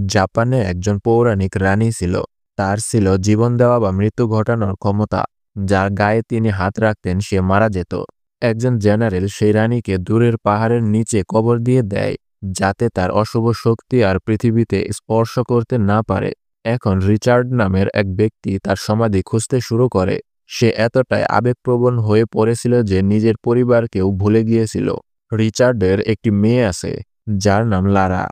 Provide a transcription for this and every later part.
জাপানে একজন পৌরাণিক রানী ছিল। তার ছিল জীবন দেওয়া বা মৃত্যু ঘটানোর ক্ষমতা। যার গায়ে তিনি হাত রাখতেন সে মারা যেত। একজন জেনারেল সেই রানীকে দূরের পাহাড়ের নিচে কবর দিয়ে দেয়, যাতে তার অশুভ শক্তি আর পৃথিবীতে স্পর্শ করতে না পারে। এখন রিচার্ড নামের এক ব্যক্তি তার সমাধি খুঁজতে শুরু করে। সে এতটাই আবেগপ্রবণ হয়ে পড়েছিল যে নিজের পরিবারকেও ভুলে গিয়েছিল। রিচার্ডের একটি মেয়ে আছে, যার নাম লারা,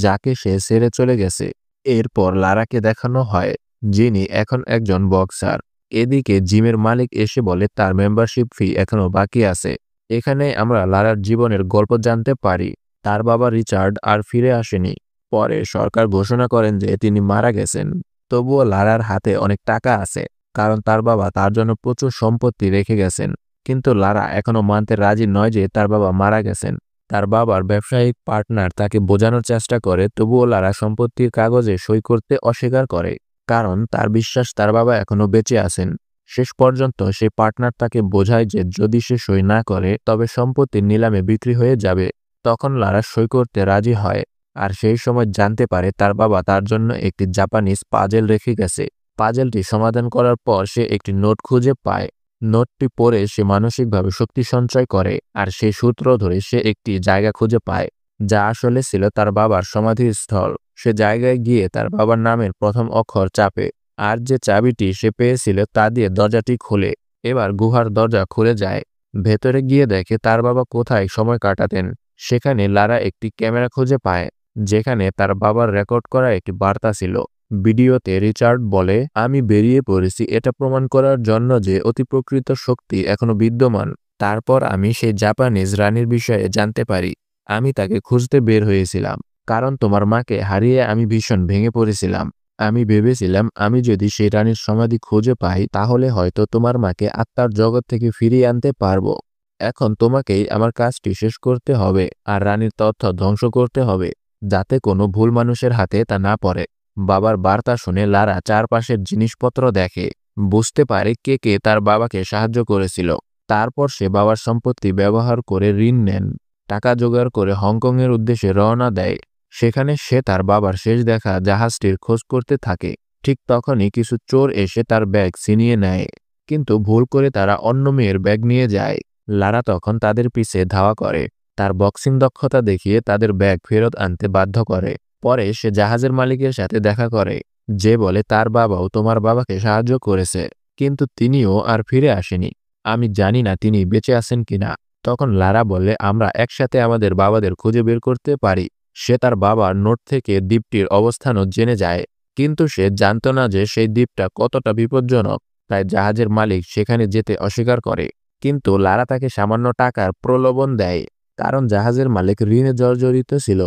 যাকে সে ছেড়ে চলে গেছে। এরপর লারাকে দেখানো হয়, যিনি এখন একজন বক্সার। এদিকে জিমের মালিক এসে বলে তার মেম্বারশিপ ফি এখনো বাকি আছে। এখানে আমরা লারার জীবনের গল্প জানতে পারি। তার বাবা রিচার্ড আর ফিরে আসেনি। পরে সরকার ঘোষণা করেন যে তিনি মারা গেছেন। তবুও লারার হাতে অনেক টাকা আছে, কারণ তার বাবা তার জন্য প্রচুর সম্পত্তি রেখে গেছেন। কিন্তু লারা এখনো মানতে রাজি নয় যে তার বাবা মারা গেছেন। তার বাবার ব্যবসায়িক পার্টনার তাকে বোঝানোর চেষ্টা করে, তবুও লারা সম্পত্তির কাগজে সই করতে অস্বীকার করে, কারণ তার বিশ্বাস তার বাবা এখনো বেঁচে আছেন। শেষ পর্যন্ত সেই পার্টনার তাকে বোঝায় যে যদি সে সই না করে তবে সম্পত্তি নিলামে বিক্রি হয়ে যাবে। তখন লারা সই করতে রাজি হয়, আর সেই সময় জানতে পারে তার বাবা তার জন্য একটি জাপানিজ পাজেল রেখে গেছে। পাজেলটি সমাধান করার পর সে একটি নোট খুঁজে পায়। নোটটি পড়ে সে মানসিকভাবে শক্তি সঞ্চয় করে, আর সেই সূত্র ধরে সে একটি জায়গা খুঁজে পায়, যা আসলে ছিল তার বাবার সমাধিস্থল। সে জায়গায় গিয়ে তার বাবার নামের প্রথম অক্ষর চাপে, আর যে চাবিটি সে পেয়েছিল তা দিয়ে দরজাটি খোলে। এবার গুহার দরজা খুলে যায়। ভেতরে গিয়ে দেখে তার বাবা কোথায় সময় কাটাতেন। সেখানে লারা একটি ক্যামেরা খুঁজে পায়, যেখানে তার বাবার রেকর্ড করা একটি বার্তা ছিল। ভিডিওতে রিচার্ড বলে, আমি বেরিয়ে পড়েছি এটা প্রমাণ করার জন্য যে অতিপ্রকৃত শক্তি এখনো বিদ্যমান। তারপর আমি সেই জাপানিজ রানীর বিষয়ে জানতে পারি। আমি তাকে খুঁজতে বের হয়েছিলাম, কারণ তোমার মাকে হারিয়ে আমি ভীষণ ভেঙে পড়েছিলাম। আমি ভেবেছিলাম আমি যদি সেই রানীর সমাধি খুঁজে পাই তাহলে হয়তো তোমার মাকে আত্মার জগৎ থেকে ফিরিয়ে আনতে পারবো। এখন তোমাকেই আমার কাজটি শেষ করতে হবে, আর রানীর তথ্য ধ্বংস করতে হবে, যাতে কোনো ভুল মানুষের হাতে তা না পড়ে। বাবার বার্তা শুনে লারা চারপাশের জিনিসপত্র দেখে, বুঝতে পারে কে কে তার বাবাকে সাহায্য করেছিল। তারপর সে বাবার সম্পত্তি ব্যবহার করে ঋণ নেন, টাকা জোগাড় করে হংকংয়ের উদ্দেশ্যে রওনা দেয়। সেখানে সে তার বাবার শেষ দেখা জাহাজটির খোঁজ করতে থাকে। ঠিক তখনই কিছু চোর এসে তার ব্যাগ ছিনিয়ে নেয়, কিন্তু ভুল করে তারা অন্য মেয়ের ব্যাগ নিয়ে যায়। লারা তখন তাদের পিছে ধাওয়া করে, তার বক্সিং দক্ষতা দেখিয়ে তাদের ব্যাগ ফেরত আনতে বাধ্য করে। পরে সে জাহাজের মালিকের সাথে দেখা করে, যে বলে তার বাবাও তোমার বাবাকে সাহায্য করেছে, কিন্তু তিনিও আর ফিরে আসেনি। আমি জানি না তিনি বেঁচে আছেন কিনা। তখন লারা বলে, আমরা একসাথে আমাদের বাবাদের খুঁজে বের করতে পারি। সে তার বাবার নোট থেকে দ্বীপটির অবস্থানও জেনে যায়, কিন্তু সে জানত না যে সেই দ্বীপটা কতটা বিপজ্জনক। তাই জাহাজের মালিক সেখানে যেতে অস্বীকার করে, কিন্তু লারা তাকে সামান্য টাকার প্রলোভন দেয়, কারণ জাহাজের মালিক ঋণে জর্জরিত ছিল।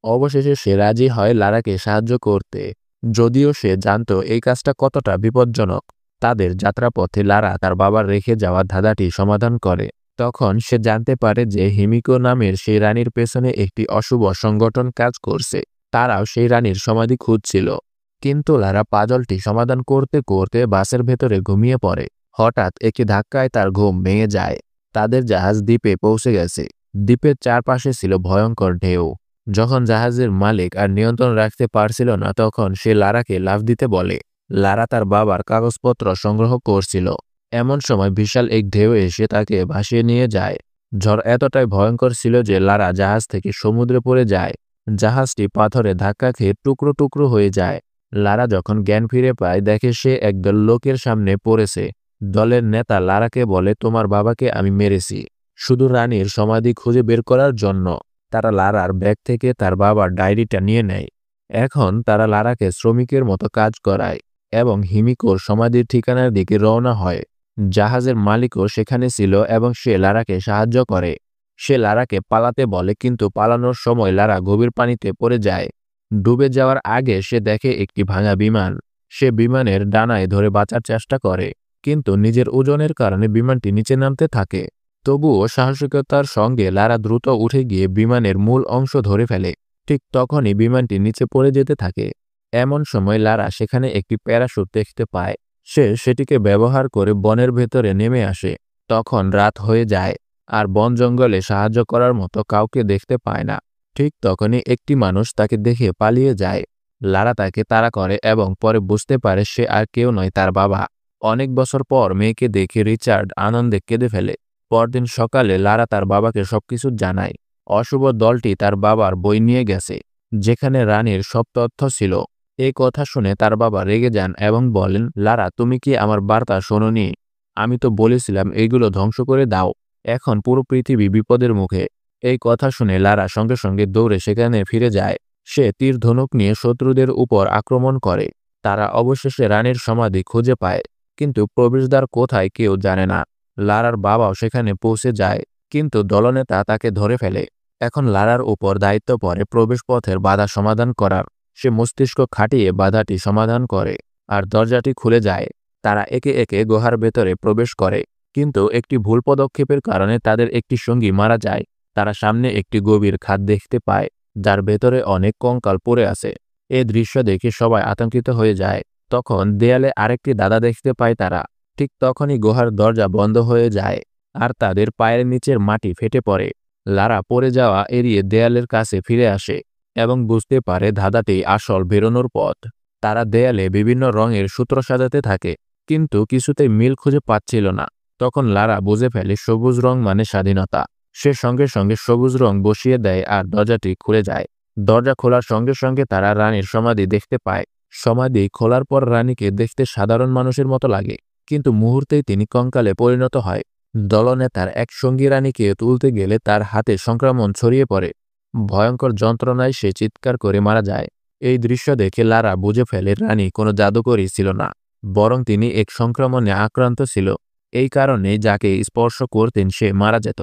অবশেষে সে রাজি হয় লারাকে সাহায্য করতে, যদিও সে জানত এই কাজটা কতটা বিপজ্জনক। তাদের যাত্রাপথে লারা তার বাবার রেখে যাওয়া ধাঁধাটি সমাধান করে। তখন সে জানতে পারে যে হিমিকো নামের সেই রানীর পেছনে একটি অশুভ সংগঠন কাজ করছে। তারাও সেই রানীর সমাধি খুঁজছিল। কিন্তু লারা পাজলটি সমাধান করতে করতে বাসের ভেতরে ঘুমিয়ে পড়ে। হঠাৎ একটি ধাক্কায় তার ঘুম ভেঙে যায়। তাদের জাহাজ দ্বীপে পৌঁছে গেছে। দ্বীপের চারপাশে ছিল ভয়ঙ্কর ঢেউ। যখন জাহাজের মালিক আর নিয়ন্ত্রণ রাখতে পারছিল না, তখন সে লারাকে লাফ দিতে বলে। লারা তার বাবার কাগজপত্র সংগ্রহ করছিল। এমন সময় বিশাল এক ঢেউ এসে তাকে ভাসিয়ে নিয়ে যায়। ঝড় এতটাই ভয়ঙ্কর ছিল যে লারা জাহাজ থেকে সমুদ্রে পড়ে যায়। জাহাজটি পাথরে ধাক্কা খেয়ে টুকরো টুকরো হয়ে যায়। লারা যখন জ্ঞান ফিরে পায়, দেখে সে একদল লোকের সামনে পড়েছে। দলের নেতা লারাকে বলে, তোমার বাবাকে আমি মেরেছি শুধু রানীর সমাধি খুঁজে বের করার জন্য। তারা লারার ব্যাগ থেকে তার বাবার ডায়েরিটা নিয়ে নেয়। এখন তারা লারাকে শ্রমিকের মতো কাজ করায় এবং হিমিকোর সমাধির ঠিকানার দিকে রওনা হয়। জাহাজের মালিকও সেখানে ছিল এবং সে লারাকে সাহায্য করে। সে লারাকে পালাতে বলে, কিন্তু পালানোর সময় লারা গভীর পানিতে পড়ে যায়। ডুবে যাওয়ার আগে সে দেখে একটি ভাঙা বিমান। সে বিমানের ডানায় ধরে বাঁচার চেষ্টা করে, কিন্তু নিজের ওজনের কারণে বিমানটি নিচে নামতে থাকে। তবুও সাহসিকতার সঙ্গে লারা দ্রুত উঠে গিয়ে বিমানের মূল অংশ ধরে ফেলে। ঠিক তখনই বিমানটি নিচে পড়ে যেতে থাকে। এমন সময় লারা সেখানে একটি প্যারাশুট দেখতে পায়। সে সেটিকে ব্যবহার করে বনের ভেতরে নেমে আসে। তখন রাত হয়ে যায়, আর বন জঙ্গলে সাহায্য করার মতো কাউকে দেখতে পায় না। ঠিক তখনই একটি মানুষ তাকে দেখে পালিয়ে যায়। লারা তাকে তাড়া করে এবং পরে বুঝতে পারে সে আর কেউ নয়, তার বাবা। অনেক বছর পর মেয়েকে দেখে রিচার্ড আনন্দে কেঁদে ফেলে। পরদিন সকালে লারা তার বাবাকে সবকিছু জানায়। অশুভ দলটি তার বাবার বই নিয়ে গেছে, যেখানে রানীর সব তথ্য ছিল। এই কথা শুনে তার বাবা রেগে যান এবং বলেন, লারা, তুমি কি আমার বার্তা শোনোনি? আমি তো বলেছিলাম এইগুলো ধ্বংস করে দাও। এখন পুরো পৃথিবী বিপদের মুখে। এই কথা শুনে লারা সঙ্গে সঙ্গে দৌড়ে সেখানে ফিরে যায়। সে তীর ধনুক নিয়ে শত্রুদের উপর আক্রমণ করে। তারা অবশেষে রানীর সমাধি খুঁজে পায়, কিন্তু প্রবেশদ্বার কোথায় কেউ জানে না। লারার বাবাও সেখানে পৌঁছে যায়, কিন্তু দলনেতা তাকে ধরে ফেলে। এখন লারার উপর দায়িত্ব পড়ে প্রবেশপথের বাধা সমাধান করার। সে মস্তিষ্ক খাটিয়ে বাধাটি সমাধান করে, আর দরজাটি খুলে যায়। তারা একে একে গুহার ভেতরে প্রবেশ করে, কিন্তু একটি ভুল পদক্ষেপের কারণে তাদের একটি সঙ্গী মারা যায়। তারা সামনে একটি গভীর খাদ দেখতে পায়, যার ভেতরে অনেক কঙ্কাল পড়ে আছে। এই দৃশ্য দেখে সবাই আতঙ্কিত হয়ে যায়। তখন দেয়ালে আরেকটি দাদা দেখতে পায় তারা। ঠিক তখনই গুহার দরজা বন্ধ হয়ে যায়, আর তাদের পায়ের নিচের মাটি ফেটে পড়ে। লারা পড়ে যাওয়া এড়িয়ে দেয়ালের কাছে ফিরে আসে এবং বুঝতে পারে ধাঁধাটি আসল বেরোনোর পথ। তারা দেয়ালে বিভিন্ন রঙের সূত্র সাজাতে থাকে, কিন্তু কিছুতেই মিল খুঁজে পাচ্ছিল না। তখন লারা বুঝে ফেলে সবুজ রং মানে স্বাধীনতা। সে সঙ্গে সঙ্গে সবুজ রং বসিয়ে দেয় আর দরজাটি খুলে যায়। দরজা খোলার সঙ্গে সঙ্গে তারা রানীর সমাধি দেখতে পায়। সমাধি খোলার পর রানীকে দেখতে সাধারণ মানুষের মতো লাগে, কিন্তু মুহূর্তেই তিনি কঙ্কালে পরিণত হয়। দলনেতার এক সঙ্গী রানীকে তুলতে গেলে তার হাতে সংক্রমণ ছড়িয়ে পড়ে। ভয়ঙ্কর যন্ত্রণায় সে চিৎকার করে মারা যায়। এই দৃশ্য দেখে লারা বুঝে ফেলে রানী কোনো জাদুকরী ছিল না, বরং তিনি এক সংক্রমণে আক্রান্ত ছিল। এই কারণে যাকে স্পর্শ করতেন সে মারা যেত।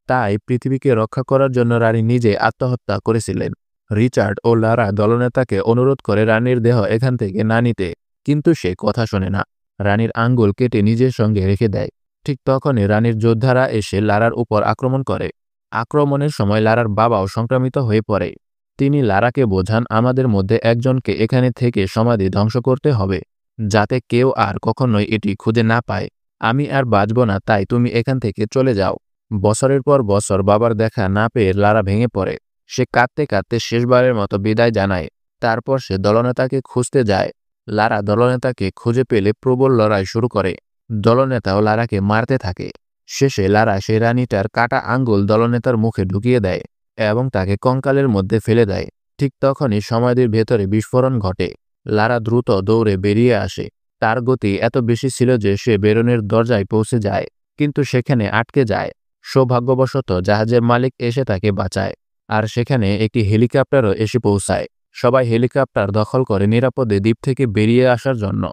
তাই পৃথিবীকে রক্ষা করার জন্য রানী নিজে আত্মহত্যা করেছিলেন। রিচার্ড ও লারা দলনেতাকে অনুরোধ করে রানীর দেহ এখান থেকে না নিতে, কিন্তু সে কথা শোনে না। রানীর আঙ্গুল কেটে নিজের সঙ্গে রেখে দেয়। ঠিক তখনই রানীর যোদ্ধারা এসে লারার উপর আক্রমণ করে। আক্রমণের সময় লারার বাবাও সংক্রমিত হয়ে পড়ে। তিনি লারাকে বোঝান, আমাদের মধ্যে একজনকে এখানে থেকে সমাধি ধ্বংস করতে হবে, যাতে কেউ আর কখনোই এটি খুঁজে না পায়। আমি আর বাঁচব না, তাই তুমি এখান থেকে চলে যাও। বছরের পর বছর বাবার দেখা না পেয়ে লারা ভেঙে পড়ে। সে কাঁদতে কাঁদতে শেষবারের মতো বিদায় জানায়। তারপর সে দলনেতাকে খুঁজতে যায়। লারা দলনেতাকে খুঁজে পেলে প্রবল লড়াই শুরু করে। দলনেতাও লারাকে মারতে থাকে। শেষে লারা সেই রানীটার কাটা আঙ্গুল দলনেতার মুখে ঢুকিয়ে দেয় এবং তাকে কঙ্কালের মধ্যে ফেলে দেয়। ঠিক তখনই সমাধির ভেতরে বিস্ফোরণ ঘটে। লারা দ্রুত দৌড়ে বেরিয়ে আসে। তার গতি এত বেশি ছিল যে সে বেরোনের দরজায় পৌঁছে যায়, কিন্তু সেখানে আটকে যায়। সৌভাগ্যবশত জাহাজের মালিক এসে তাকে বাঁচায়, আর সেখানে একটি হেলিকপ্টারও এসে পৌঁছায়। সবাই হেলিকপ্টার দখল করে নিরাপদে দ্বীপ থেকে বেরিয়ে আসার জন্য।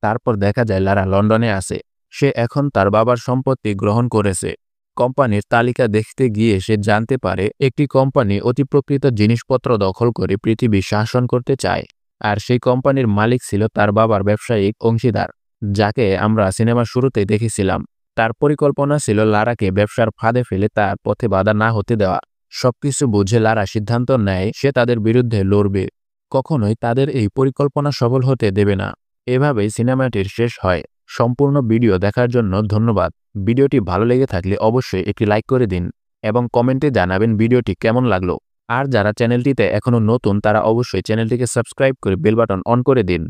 তারপর দেখা যায় লারা লন্ডনে আছে। সে এখন তার বাবার সম্পত্তি গ্রহণ করেছে। কোম্পানির তালিকা দেখতে গিয়ে সে জানতে পারে একটি কোম্পানি অতিপ্রকৃত জিনিসপত্র দখল করে পৃথিবী শাসন করতে চায়, আর সেই কোম্পানির মালিক ছিল তার বাবার ব্যবসায়িক অংশীদার, যাকে আমরা সিনেমার শুরুতেই দেখেছিলাম। তার পরিকল্পনা ছিল লারাকে ব্যবসার ফাঁদে ফেলে তার পথে বাধা না হতে দেওয়া। সবকিছু বুঝে লারা সিদ্ধান্ত নেয় সে তাদের বিরুদ্ধে লড়বে, কখনোই তাদের এই পরিকল্পনা সফল হতে দেবে না। এভাবেই সিনেমাটির শেষ হয়। সম্পূর্ণ ভিডিও দেখার জন্য ধন্যবাদ। ভিডিওটি ভালো লেগে থাকলে অবশ্যই একটি লাইক করে দিন এবং কমেন্টে জানাবেন ভিডিওটি কেমন লাগলো। আর যারা চ্যানেলটিতে এখনও নতুন তারা অবশ্যই চ্যানেলটিকে সাবস্ক্রাইব করে বেল বাটন অন করে দিন।